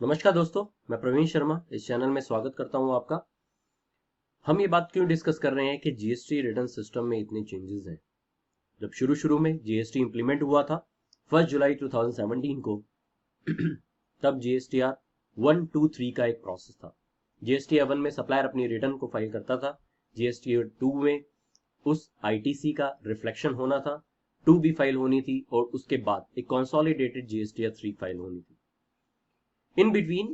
नमस्कार दोस्तों, मैं प्रवीण शर्मा इस चैनल में स्वागत करता हूं आपका। हम ये बात क्यों डिस्कस कर रहे हैं कि जीएसटी रिटर्न सिस्टम में इतने चेंजेस हैं। जब शुरू में जीएसटी इंप्लीमेंट हुआ था 1 जुलाई 2017 को तब जीएसटीआर 1, 2, 3 का एक प्रोसेस था। जीएसटीआर 1 में सप्लायर अपनी रिटर्न को फाइल करता था, जीएसटीआर 2 में उस आईटीसी का रिफ्लेक्शन होना था, 2 भी फाइल होनी थी और उसके बाद एक कंसोलिडेटेड जीएसटीआर 3 फाइल होनी थी। इन बिटवीन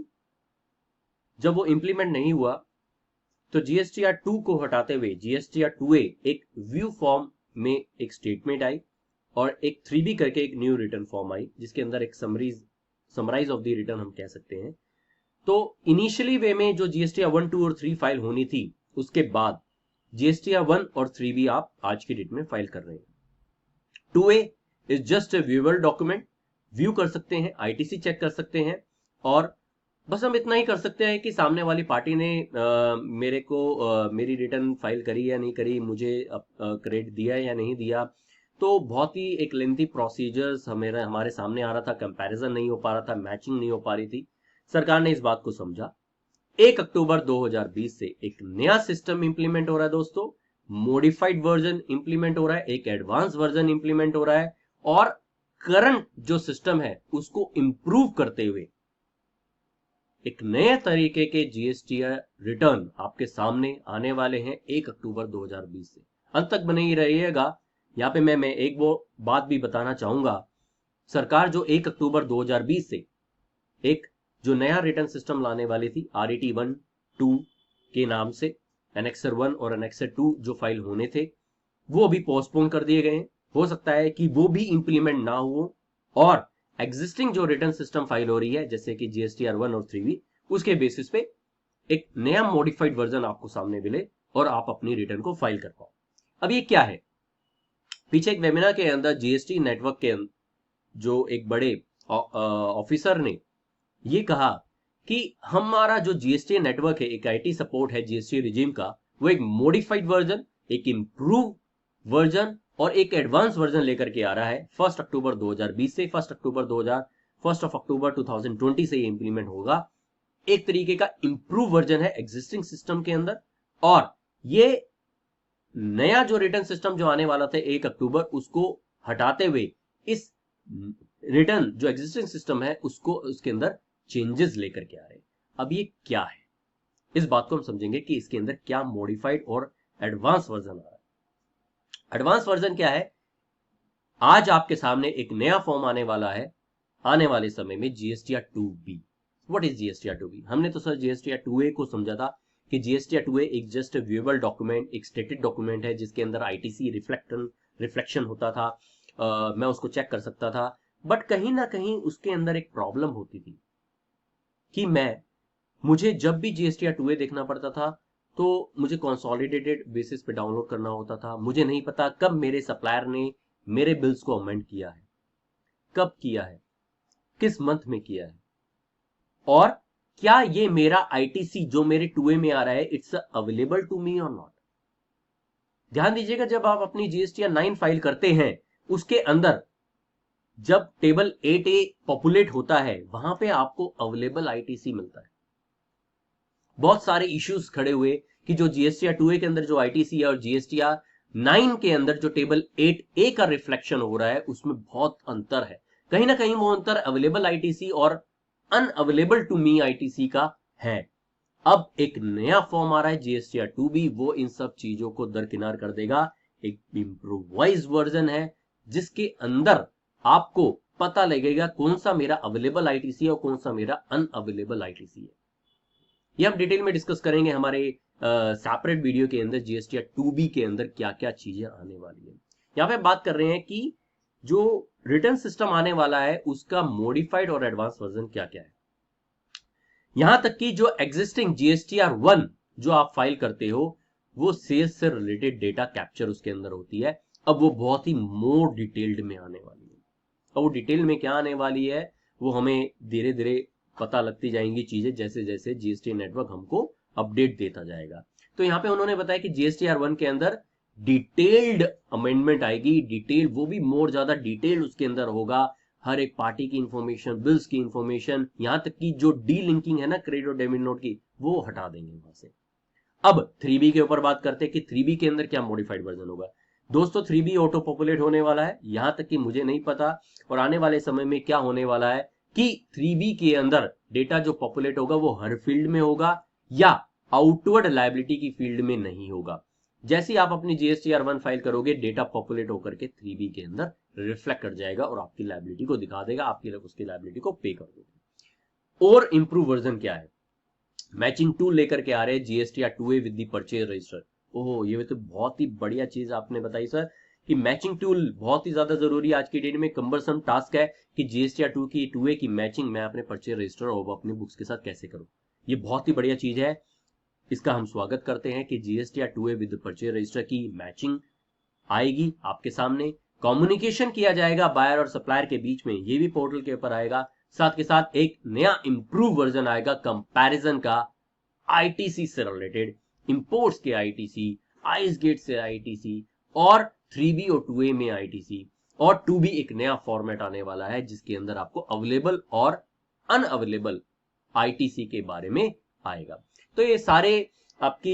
जब वो इंप्लीमेंट नहीं हुआ तो जीएसटीआर 2 को हटाते हुए जीएसटीआर 2A एक व्यू फॉर्म में एक स्टेटमेंट आई और एक 3B करके एक न्यू रिटर्न फॉर्म आई जिसके अंदर एक समराइज ऑफ द रिटर्न हम कह सकते हैं। तो इनिशियली वे में जो जीएसटीआर 1, 2 और 3 फाइल होनी थी, उसके बाद जीएसटीआर 1 और 3B आप आज की डेट में फाइल कर रहे हैं। 2A is just a viewable document, view कर सकते हैं, आईटीसी चेक कर सकते हैं और बस हम इतना ही कर सकते हैं कि सामने वाली पार्टी ने मेरे को मेरी रिटर्न फाइल करी या नहीं करी, मुझे क्रेडिट दिया या नहीं दिया। तो बहुत ही एक लेंथी प्रोसीजर्स हमारे सामने आ रहा था, कंपैरिजन नहीं हो पा रहा था, मैचिंग नहीं हो पा रही थी। सरकार ने इस बात को समझा। 1 अक्टूबर 2020 से एक नया सिस्टम इंप्लीमेंट हो रहा है दोस्तों, मॉडिफाइड वर्जन इंप्लीमेंट हो रहा है, एक एडवांस वर्जन इंप्लीमेंट हो रहा है और करंट जो सिस्टम है उसको इंप्रूव करते हुए एक नए तरीके के जीएसटीआर रिटर्न आपके सामने आने वाले हैं 1 अक्टूबर 2020 से। अंत तक बने ही रहिएगा। यहाँ पे मैं एक वो बात भी बताना चाहूंगा। सरकार जो 1 अक्टूबर 2020 से एक जो नया रिटर्न सिस्टम लाने वाली थी RET 1, 2 के नाम से, एनेक्सर 1 और एनेक्सर 2 जो फाइल होने थे वो अभी पोस्टपोन कर दिए गए हैं। हो सकता है कि वो भी इंप्लीमेंट ना हो और एग्जिस्टिंग जो रिटर्न सिस्टम फाइल हो रही है जैसे कि जीएसटीआर 1 और 3B, उसके बेसिस पे एक नया मॉडिफाइड वर्जन आपको सामने मिले और आप अपनी रिटर्न को फाइल कर पाओ। अब ये क्या है? पीछे एक वेबिनार के अंदर जीएसटी नेटवर्क के जो एक बड़े ऑफिसर ने ये कहा कि हमारा जो जीएसटी नेटवर्क है, एक आईटी सपोर्ट है जीएसटी रिजीम का, वो एक मॉडिफाइड वर्जन, एक इंप्रूव वर्जन और एक एडवांस वर्जन लेकर के आ रहा है 1 अक्टूबर 2020 से। 1 अक्टूबर 2020 से ये इंप्लीमेंट होगा। एक तरीके का इंप्रूव वर्जन है एग्जिस्टिंग सिस्टम के अंदर और ये नया जो रिटर्न सिस्टम जो आने वाला था 1 अक्टूबर, उसको हटाते हुए इस रिटर्न जो एग्जिस्टिंग सिस्टम है उसको उसके अंदर चेंजेस लेकर के आ रहे हैं। अब ये क्या है, इस बात को हम समझेंगे कि इसके अंदर क्या मॉडिफाइड और एडवांस वर्जन आ रहा है। एडवांस वर्जन क्या है? आज आपके सामने एक नया फॉर्म आने वाला है आने वाले समय में, GSTR 2B। What is GSTR 2B? हमने तो सर जीएसटीआर 2A को समझा था कि जीएसटीआर 2A एक जस्ट व्यूएबल डॉक्यूमेंट, एक स्टेटेड डॉक्यूमेंट है जिसके अंदर आईटीसी रिफ्लेक्शन होता था। मैं उसको चेक कर सकता था, बट कहीं ना कहीं उसके अंदर एक प्रॉब्लम होती थी कि मुझे जब भी जीएसटीआर 2A देखना पड़ता था तो मुझे कंसोलिडेटेड बेसिस पे डाउनलोड करना होता था। मुझे नहीं पता कब मेरे सप्लायर ने मेरे बिल्स को अमेंड किया है, कब किया है, किस मंथ में किया है और क्या ये मेरा आईटीसी जो मेरे 2A में आ रहा है इट्स अवेलेबल टू मी और नॉट। ध्यान दीजिएगा, जब आप अपनी जीएसटीआर 9 फाइल करते हैं उसके अंदर जब टेबल 8A पॉपुलेट होता है वहां पे आपको अवेलेबल आईटीसी मिलता है। बहुत सारे इश्यूज खड़े हुए कि जो जीएसटीआर 2A के अंदर जो आईटीसी है और जीएसटीआर 9 के अंदर जो टेबल 8A का रिफ्लेक्शन हो रहा है उसमें बहुत अंतर है। कहीं ना कहीं वो अंतर अवेलेबल आईटीसी और अनअवेलेबल टू मी आईटीसी का है। अब एक नया फॉर्म आ रहा है जीएसटीआर 2B, वो इन सब चीजों को दरकिनार कर देगा। एक इंप्रूवाइज वर्जन है जिसके अंदर आपको पता लगेगा कौन सा मेरा अवेलेबल आईटीसी है और कौन सा मेरा अनअवेलेबल आईटीसी है। ये हम डिटेल में डिस्कस करेंगे हमारे सेपरेट वीडियो के अंदर जीएसटीआर 2B के अंदर क्या क्या चीजें आने वाली है। यहाँ पे बात कर रहे हैं कि जो रिटर्न सिस्टम आने वाला है उसका मॉडिफाइड और एडवांस वर्जन क्या क्या है। यहां तक कि जो एग्जिस्टिंग जीएसटीआर 1 जो आप फाइल करते हो वो सेल्स से रिलेटेड डेटा कैप्चर उसके अंदर होती है। अब वो बहुत ही मोर डिटेल्ड में आने वाली है। अब वो डिटेल में क्या आने वाली है वो हमें धीरे धीरे पता लगती जाएंगी चीजें जैसे जैसे जीएसटी नेटवर्क हमको अपडेट देता जाएगा। तो यहाँ पे उन्होंने बताया कि जीएसटीआर 1 के अंदर डिटेल्ड अमेंडमेंट आएगी, डिटेल वो भी मोर ज्यादा डिटेल उसके अंदर होगा। हर एक पार्टी की इंफॉर्मेशन, बिल्स की इंफॉर्मेशन, यहां तक कि जो डी लिंकिंग है ना क्रेडिट और डेबिट नोट की, वो हटा देंगे वहां से। अब 3B के ऊपर बात करते हैं कि 3B के अंदर क्या मॉडिफाइड वर्जन होगा। दोस्तों 3B ऑटो पॉपुलेट होने वाला है, यहां तक कि मुझे नहीं पता और आने वाले समय में क्या होने वाला है कि 3B के अंदर डेटा जो पॉपुलेट होगा वो हर फील्ड में होगा या आउटवर्ड लायबिलिटी की फील्ड में नहीं होगा। जैसे आप अपनी GSTR1 फाइल करोगे, डेटा पॉपुलेट होकर के 3B के अंदर रिफ्लेक्ट कर जाएगा और आपकी लायबिलिटी को दिखा देगा, आपकी उसकी लायबिलिटी को पे कर देगा। और इंप्रूव वर्जन क्या है, मैचिंग टूल लेकर के आ रहे हैं GSTR 2A with the purchase register. ओहो, ये तो बहुत ही बढ़िया चीज आपने बताई सर कि मैचिंग टूल बहुत ही ज्यादा जरूरी है आज की डेट में। कंबरसम टास्क है कि GSTR 2A की मैचिंग मैं अपने परचेज रजिस्टर और अपनी बुक्स के साथ कैसे करूं। ये बहुत ही बढ़िया चीज है, इसका हम स्वागत करते हैं कि GSTR 2A with purchase register की मैचिंग आएगी आपके सामने। कम्युनिकेशन किया जाएगा बायर और सप्लायर के बीच में, ये भी पोर्टल के ऊपर आएगा। साथ के साथ एक नया इंप्रूव वर्जन आएगा कंपैरिजन का, आईटीसी से रिलेटेड, इंपोर्ट्स के आईटीसी, आइस गेट से आईटीसी और 3B और 2A में आईटीसी और 2B एक नया फॉर्मेट आने वाला है जिसके अंदर आपको अवेलेबल और अनअवेलेबल आईटीसी के बारे में आएगा। तो ये सारे आपकी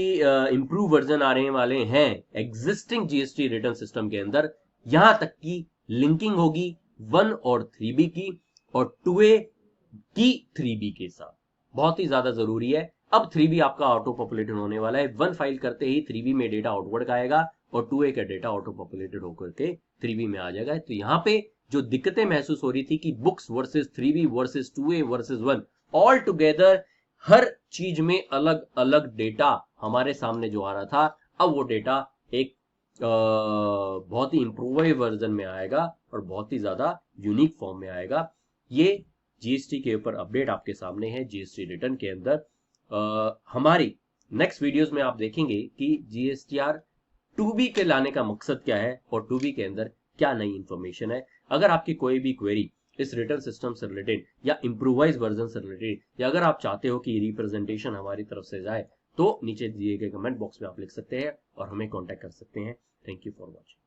इंप्रूव वर्जन आने वाले हैं एग्जिस्टिंग जीएसटी रिटर्न सिस्टम के अंदर। यहां तक की लिंकिंग होगी 1 और 3B की और 2A की 3B के साथ, बहुत ही ज्यादा जरूरी है। अब 3B आपका ऑटो पॉपुलेटेड होने वाला है, 1 फाइल करते ही 3B में डेटा आउटवर्ड का आएगा और 2A का डेटा ऑटो पॉपुलेटेड होकर के 3B में आ जाएगा। तो यहाँ पे जो दिक्कतें महसूस हो रही थी कि books versus 3B versus 2A versus 1, all together हर चीज में अलग अलग डेटा हमारे सामने जो आ रहा था, अब वो डेटा एक बहुत ही इंप्रूवाइज वर्जन में आएगा और बहुत ही ज्यादा यूनिक फॉर्म में आएगा। ये जीएसटी के ऊपर अपडेट आपके सामने है जीएसटी रिटर्न के अंदर। हमारी नेक्स्ट वीडियोस में आप देखेंगे कि GSTR 2B के लाने का मकसद क्या है और 2B के अंदर क्या नई इंफॉर्मेशन है। अगर आपकी कोई भी क्वेरी इस रिटर्न सिस्टम से रिलेटेड या इंप्रूवाइज वर्जन से रिलेटेड, या अगर आप चाहते हो कि रिप्रेजेंटेशन हमारी तरफ से जाए, तो नीचे दिए गए कमेंट बॉक्स में आप लिख सकते हैं और हमें कांटेक्ट कर सकते हैं। Thank you for watching.